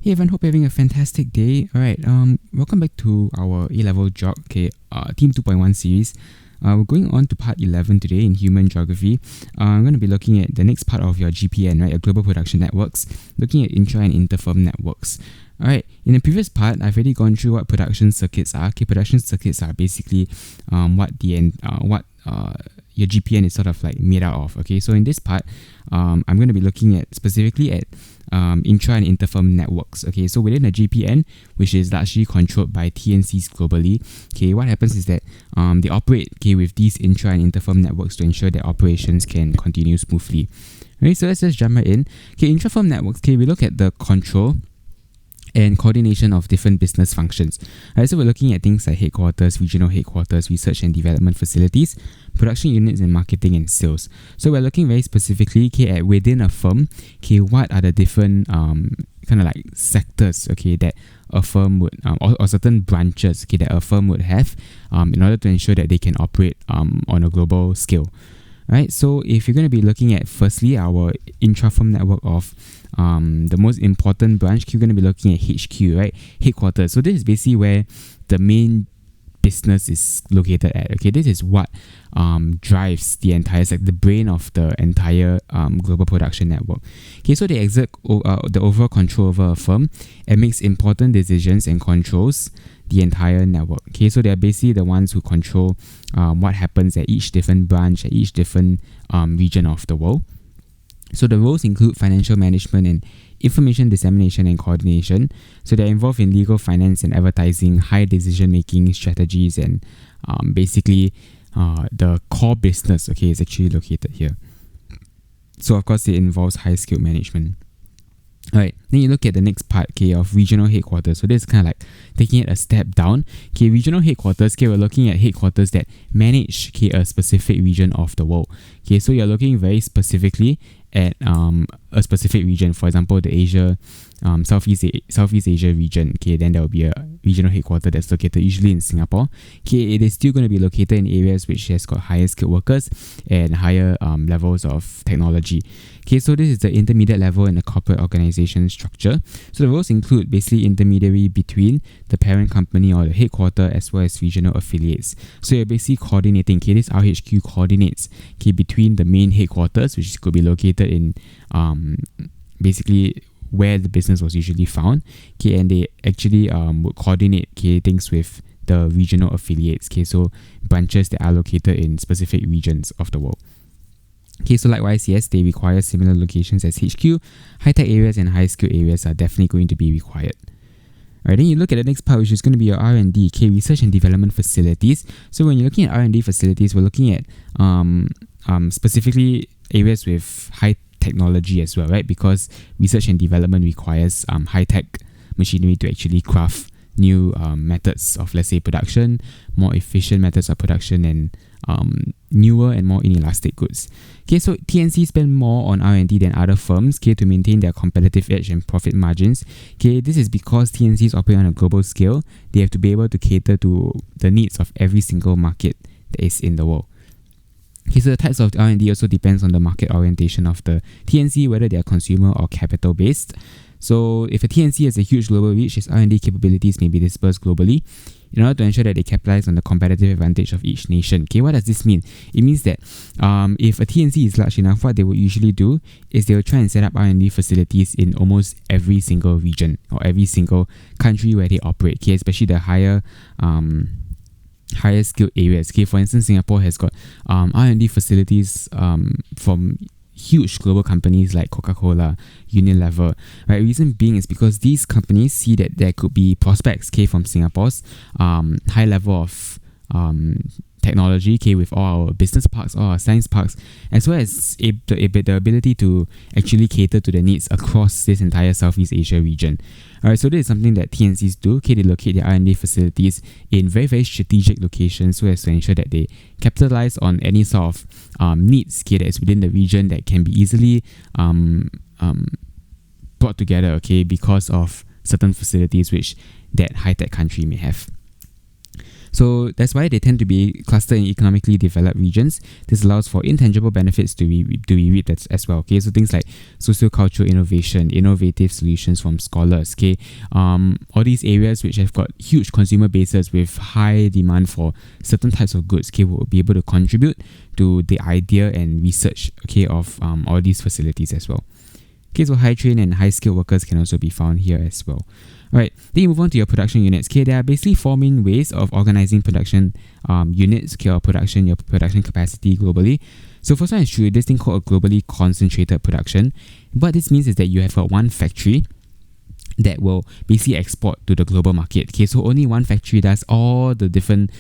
Hey everyone, hope you're having a fantastic day. Alright, welcome back to our A-level Geog, Team 2.1 series. We're going on to part 11 today in Human Geography. I'm going to be looking at the next part of your GPN, right, your Global Production Networks, looking at intra and inter-firm networks. Alright, in the previous part, I've already gone through what production circuits are. Production circuits are basically what your GPN is sort of like made out of. Okay, so in this part, I'm going to be looking at specifically at intra and inter-firm networks. Okay, so within a GPN, which is largely controlled by TNCs globally, okay, what happens is that they operate with these intra and inter-firm networks to ensure that operations can continue smoothly. Alright, so let's just jump right in. Okay, intra-firm networks. Okay, we look at the control and coordination of different business functions. Alright, so we're looking at things like headquarters, regional headquarters, research and development facilities, production units, and marketing and sales. So we're looking very specifically at within a firm, what are the different kind of like sectors, that a firm would or certain branches that a firm would have in order to ensure that they can operate on a global scale. Right, so if you're going to be looking at firstly our intra-firm network of the most important branch, you're going to be looking at HQ, right, headquarters. So this is basically where the main business is located at. Okay, this is what drives the entire, the brain of the entire global production network. Okay, so they exert the overall control over a firm and makes important decisions and controls the entire network. Okay, so they're basically the ones who control what happens at each different branch, at each different region of the world. So the roles include financial management and information dissemination and coordination. So they're involved in legal, finance, and advertising, high decision-making strategies, and basically the core business, is actually located here. So of course it involves high-skilled management. Alright, then you look at the next part, of regional headquarters. So this is kind of like taking it a step down. Regional headquarters, we're looking at headquarters that manage a specific region of the world. So you're looking very specifically at a specific region, for example, the Asia, Southeast Asia region. Then there will be a regional headquarters that's located usually in Singapore. It is still going to be located in areas which has got higher skilled workers and higher levels of technology. So this is the intermediate level in the corporate organization structure. So the roles include basically intermediary between the parent company or the headquarters as well as regional affiliates. So you're basically coordinating. This RHQ coordinates between the main headquarters, which could be located in basically where the business was usually found. And they actually would coordinate things with the regional affiliates. So branches that are located in specific regions of the world. So likewise, yes, they require similar locations as HQ. High-tech areas and high-skilled areas are definitely going to be required. Alright, then you look at the next part, which is going to be your R&D, research and development facilities. So when you're looking at R&D facilities, we're looking at specifically areas with high technology as well, right? Because research and development requires high-tech machinery to actually craft new methods of, let's say, production, more efficient methods of production, and newer and more inelastic goods. So TNC spend more on R&D than other firms to maintain their competitive edge and profit margins. This is because TNCs operate on a global scale. They have to be able to cater to the needs of every single market that is in the world. So the types of R&D also depends on the market orientation of the TNC, whether they are consumer or capital based. So if a TNC has a huge global reach, its R&D capabilities may be dispersed globally in order to ensure that they capitalize on the competitive advantage of each nation. What does this mean? It means that if a TNC is large enough, what they would usually do is they will try and set up R&D facilities in almost every single region or every single country where they operate, especially the higher skilled areas. For instance, Singapore has got R&D facilities from huge global companies like Coca-Cola, Unilever. Right? Reason being is because these companies see that there could be prospects from Singapore's high level of technology, with all our business parks, all our science parks, as well as the ability to actually cater to the needs across this entire Southeast Asia region. Alright, so this is something that TNCs do. They locate their R&D facilities in very, very strategic locations so as to ensure that they capitalize on any sort of needs that is within the region that can be easily brought together, because of certain facilities which that high-tech country may have. So that's why they tend to be clustered in economically developed regions. This allows for intangible benefits to be reaped as well. Okay, so things like socio-cultural innovation, innovative solutions from scholars. Okay, all these areas which have got huge consumer bases with high demand for certain types of goods. Okay, will be able to contribute to the idea and research. Okay, of all these facilities as well. Okay, so high trained and high skilled workers can also be found here as well. Alright, then you move on to your production units. Okay, there are basically four main ways of organizing production units, okay, or your production capacity globally. So first one is through this thing called a globally concentrated production. What this means is that you have got one factory that will basically export to the global market. Okay, so only one factory does all the different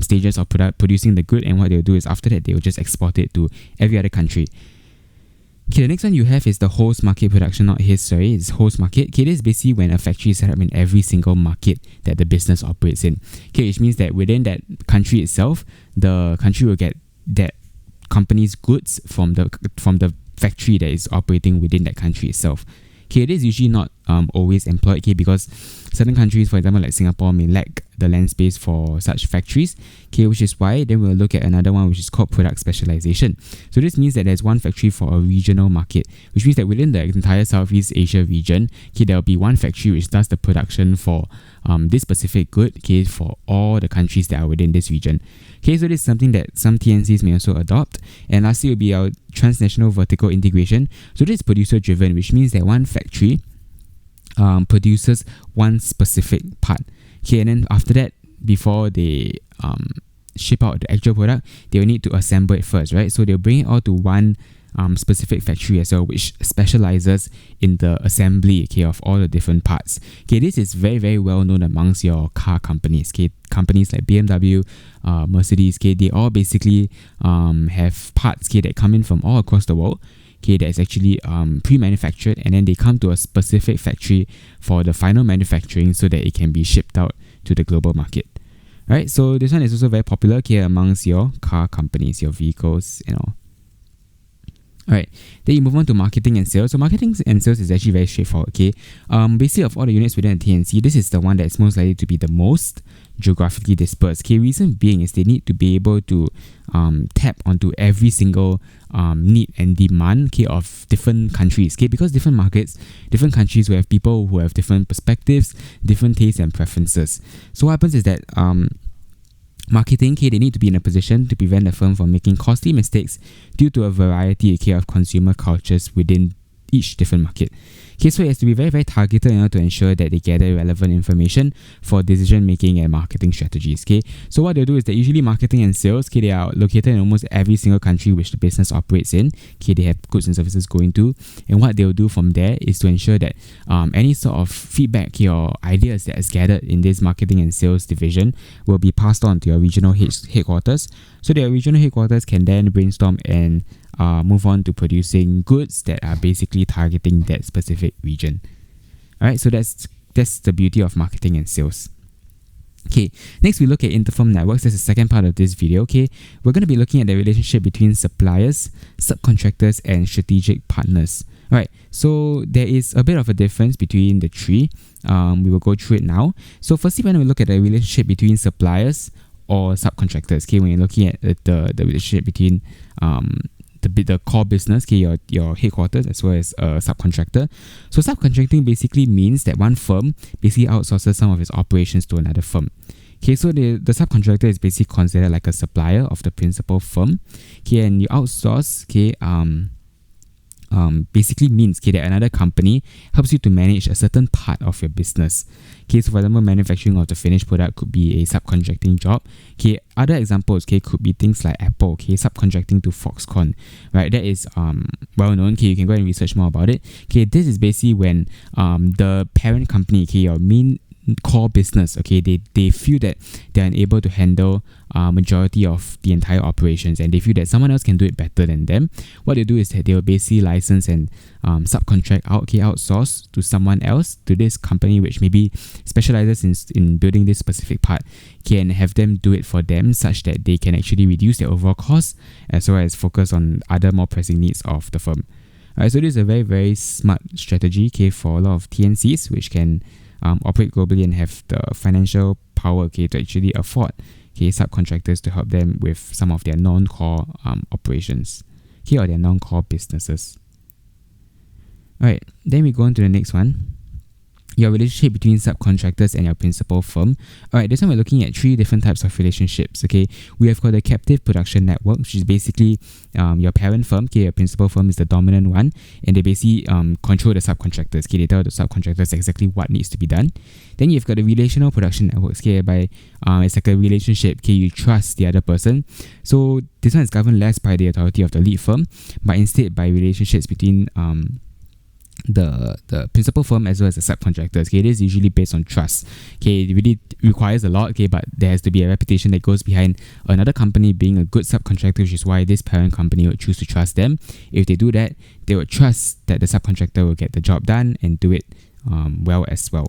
stages of producing the good, and what they'll do is after that they will just export it to every other country. Okay, the next one you have is the host market production, it's host market. Okay, this is basically when a factory is set up in every single market that the business operates in. Okay, which means that within that country itself, the country will get that company's goods from the factory that is operating within that country itself. Okay, it is usually not always employed, okay, because certain countries, for example like Singapore, may lack the land space for such factories, okay, which is why then we'll look at another one which is called product specialization. So this means that there's one factory for a regional market, which means that within the entire Southeast Asia region, okay, there will be one factory which does the production for this specific good, okay, for all the countries that are within this region. Okay, so this is something that some TNCs may also adopt. And lastly will be our transnational vertical integration. So this is producer driven, which means that one factory produces one specific part. Okay, and then after that, before they ship out the actual product, they will need to assemble it first, right? So they'll bring it all to one specific factory as well, which specializes in the assembly, okay, of all the different parts. Okay, this is very, very well known amongst your car companies. Okay, companies like BMW, Mercedes, okay, they all basically have parts, okay, that come in from all across the world. Okay, that's actually pre-manufactured, and then they come to a specific factory for the final manufacturing so that it can be shipped out to the global market. Right, so this one is also very popular, okay, amongst your car companies, your vehicles and all. Alright, then you move on to marketing and sales. So marketing and sales is actually very straightforward, okay. Basically of all the units within a TNC, this is the one that is most likely to be the most geographically dispersed. Okay, reason being is they need to be able to tap onto every single need and demand, okay, of different countries, okay, because different markets, different countries will have people who have different perspectives, different tastes and preferences. So what happens is that marketing, okay, they need to be in a position to prevent the firm from making costly mistakes due to a variety, okay, of consumer cultures within each different market. Okay, so it has to be very, very targeted in order to ensure that they gather relevant information for decision making and marketing strategies. Okay, so what they'll do is that usually marketing and sales, okay, they are located in almost every single country which the business operates in. Okay, they have goods and services going to, and what they'll do from there is to ensure that any sort of feedback, okay, or ideas that is gathered in this marketing and sales division will be passed on to your regional headquarters. So their regional headquarters can then brainstorm and move on to producing goods that are basically targeting that specific region. Alright, so that's the beauty of marketing and sales. Okay, next we look at inter-firm networks. That's the second part of this video. Okay, we're going to be looking at the relationship between suppliers, subcontractors, and strategic partners. Alright, so there is a bit of a difference between the three. We will go through it now. So firstly, when we look at the relationship between suppliers or subcontractors, okay, when you're looking at the relationship between the core business, okay, your headquarters as well as a subcontractor. So subcontracting basically means that one firm basically outsources some of its operations to another firm. Okay, so the subcontractor is basically considered like a supplier of the principal firm. Okay, and you outsource, okay, basically means, okay, that another company helps you to manage a certain part of your business. Okay, so for example, manufacturing of the finished product could be a subcontracting job. Okay, other examples, okay, could be things like Apple, okay, subcontracting to Foxconn, right? That is well known. Okay, you can go and research more about it. Okay, this is basically when the parent company, okay, your main core business, okay, they feel that they're unable to handle majority of the entire operations, and they feel that someone else can do it better than them. What they do is that they will basically license and subcontract out, okay, outsource to someone else, to this company which maybe specializes in building this specific part, okay, and have them do it for them such that they can actually reduce their overall costs as well as focus on other more pressing needs of the firm. Alright, so this is a very, very smart strategy, okay, for a lot of TNCs which can operate globally and have the financial power, okay, to actually afford, okay, subcontractors to help them with some of their non-core operations, okay, or their non-core businesses. Alright, then we go on to the next one. Your relationship between subcontractors and your principal firm. Alright, this one we're looking at 3 different types of relationships. Okay, we have got the captive production network, which is basically your parent firm. Okay, your principal firm is the dominant one, and they basically control the subcontractors. Okay, they tell the subcontractors exactly what needs to be done. Then you've got the relational production networks. Okay, by it's like a relationship. Okay, you trust the other person. So this one is governed less by the authority of the lead firm, but instead by relationships between the principal firm as well as the subcontractors. Okay, it is usually based on trust. Okay, it really requires a lot. Okay, but there has to be a reputation that goes behind another company being a good subcontractor, which is why this parent company would choose to trust them. If they do that, they would trust that the subcontractor will get the job done and do it well as well.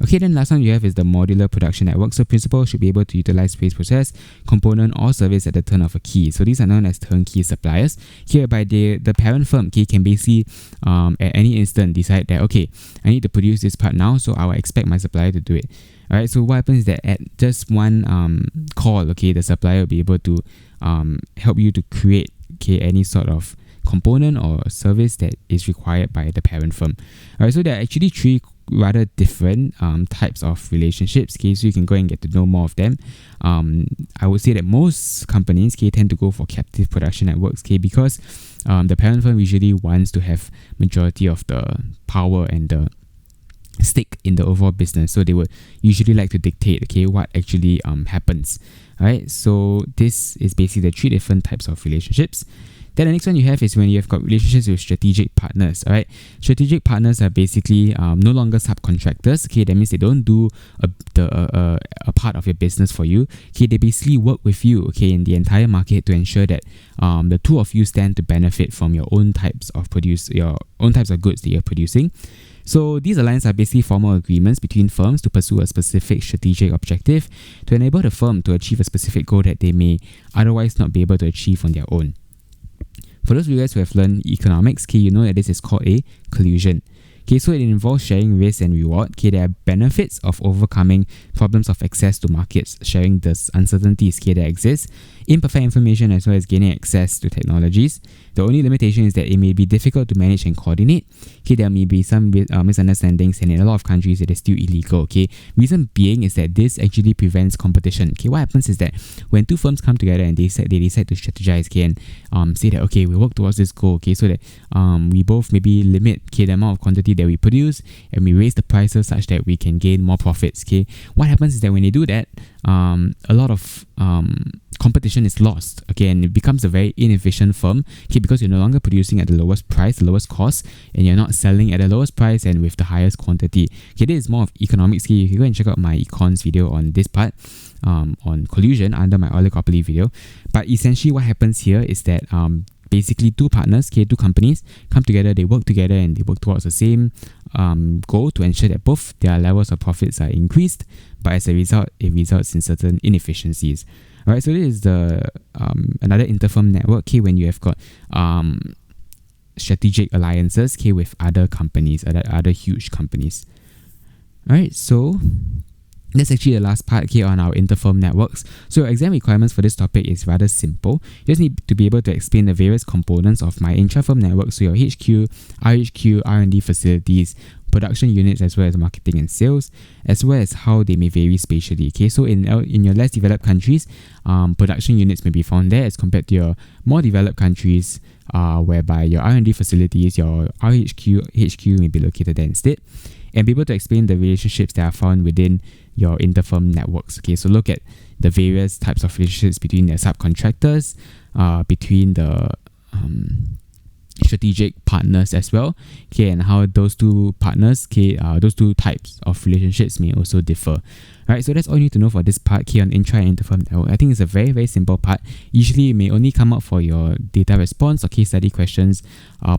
Okay, then last one you have is the modular production network. So principals should be able to utilize space, process, component or service at the turn of a key. So these are known as turnkey suppliers. Hereby the parent firm, okay, can basically at any instant decide that, okay, I need to produce this part now, so I will expect my supplier to do it. Alright, so what happens is that at just one call, okay, the supplier will be able to help you to create, okay, any sort of component or service that is required by the parent firm. Alright, so there are actually 3 rather different types of relationships, okay, so you can go and get to know more of them. I would say that most companies, okay, tend to go for captive production networks, okay, because the parent firm usually wants to have majority of the power and the stake in the overall business, so they would usually like to dictate, okay, what actually happens. Alright, so this is basically the 3 different types of relationships. Then the next one you have is when you have got relationships with strategic partners. Alright, strategic partners are basically no longer subcontractors. Okay, that means they don't do a part of your business for you. Okay, they basically work with you, okay, in the entire market to ensure that the two of you stand to benefit from your own types of goods that you're producing. So these alliances are basically formal agreements between firms to pursue a specific strategic objective to enable the firm to achieve a specific goal that they may otherwise not be able to achieve on their own. For those of you guys who have learned economics, okay, you know that this is called a collusion. Okay, so it involves sharing risk and reward. Okay, there are benefits of overcoming problems of access to markets, sharing the uncertainties, okay, that exist, imperfect information as well as gaining access to technologies. The only limitation is that it may be difficult to manage and coordinate. Okay, there may be some misunderstandings, and in a lot of countries it is still illegal. Okay, reason being is that this actually prevents competition. Okay, what happens is that when 2 firms come together and they decide to strategize, okay, and say that, okay, we work towards this goal, okay, so that we both maybe limit, okay, the amount of quantity that we produce, and we raise the prices such that we can gain more profits. Okay, what happens is that when they do that, a lot of competition is lost, okay, and it becomes a very inefficient firm, okay, because you're no longer producing at the lowest price, the lowest cost, and you're not selling at the lowest price and with the highest quantity. Okay, this is more of economics. Okay, you can go and check out my econs video on this part, on collusion under my oligopoly video. But essentially what happens here is that basically 2 partners, okay, 2 companies come together, they work together and they work towards the same goal to ensure that both their levels of profits are increased, but as a result, it results in certain inefficiencies. Alright, so this is the another inter-firm network, okay, when you have got strategic alliances, okay, with other companies, other huge companies. Alright, so that's actually the last part, okay, on our inter-firm networks. So your exam requirements for this topic is rather simple. You just need to be able to explain the various components of my intra-firm network, so your HQ, RHQ, R&D facilities, production units as well as marketing and sales, as well as how they may vary spatially. Okay, so in your less developed countries, production units may be found there as compared to your more developed countries, whereby your R&D facilities, your HQ may be located there instead, and be able to explain the relationships that are found within your inter-firm networks. Okay, so look at the various types of relationships between the subcontractors, between the strategic partners as well, okay, and how those 2 partners, okay, those 2 types of relationships may also differ. Alright, so that's all you need to know for this part, okay, on intra and inter-firm network. I think it's a very, very simple part. Usually it may only come up for your data response or case study questions,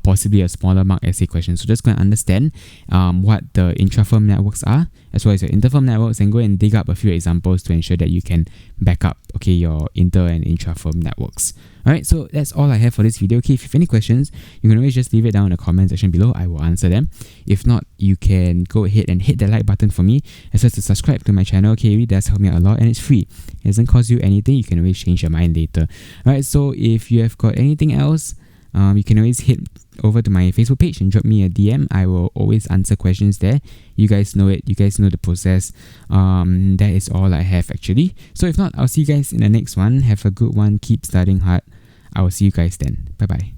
possibly a smaller mark essay question. So just go and understand what the intra-firm networks are, as well as your inter-firm networks, and go and dig up a few examples to ensure that you can back up your inter and intra-firm networks. Alright, so that's all I have for this video. Okay, if you have any questions, you can always just leave it down in the comment section below. I will answer them. If not, you can go ahead and hit the like button for me, as well as to subscribe to my channel. Okay, it really does help me out a lot, and it's free. It doesn't cost you anything. You can always change your mind later. Alright, so if you have got anything else, you can always head over to my Facebook page and drop me a DM. I will always answer questions there. You guys know it. You guys know the process. That is all I have actually. So if not, I'll see you guys in the next one. Have a good one. Keep studying hard. I will see you guys then. Bye bye.